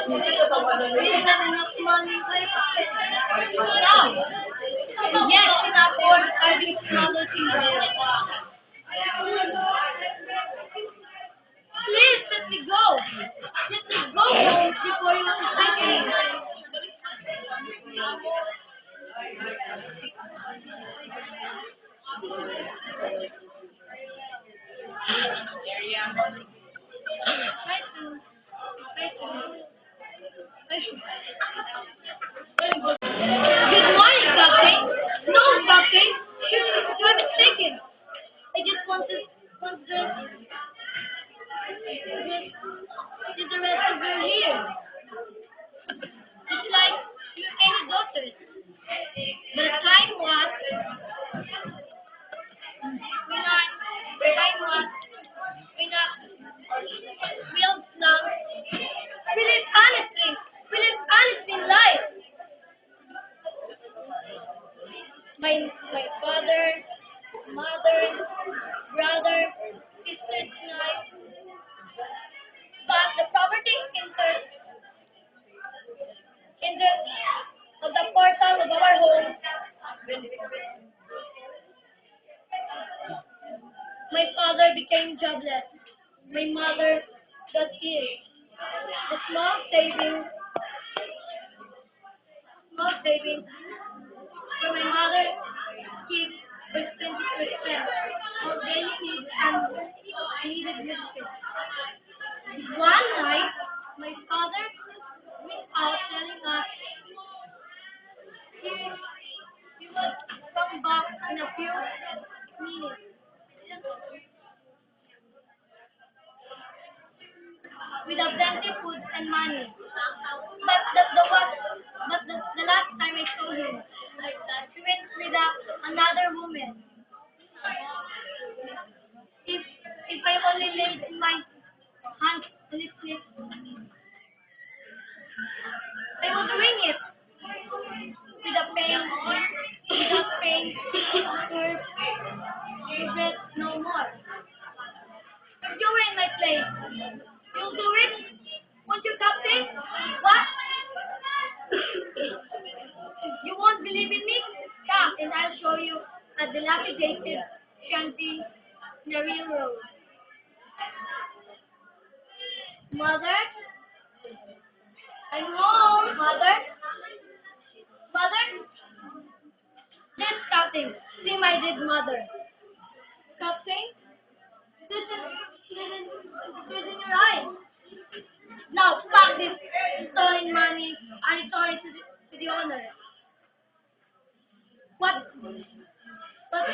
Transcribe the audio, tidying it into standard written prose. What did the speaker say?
We have enough money. Now, yes, we can afford all these troubles in there. Please let me go. Let me go home before you attack me. I too. I too. I should. Good morning, Captain. No, Captain. You're mistaken. I just want the rest of your year. It's like you're any daughters. The time was time was when real love. We live honestly in life. My father, mother, brother, sisters tonight. But the property in the of the portal of our home. My father became jobless. My mother got ill. The small savings for my mother keeps expenses to expense of daily needs and needed medicine. One night, my father went out telling us he, he would come back in a few minutes with a plenty food and money. But the last time I saw him, he went with another woman. If I only laid my hands on his lips, I would ring it with a pain, without pain, or regret no more. If you were in my place, you'll do it, won't you, Captain? What? You won't believe in me? Come and I'll show you a dilapidated shanty in the railroad. Mother, I'm home. Mother, mother, this Captain. See my dead mother. Captain, this is in your eyes. Now pack this stolen money and return it to the owner. What? What?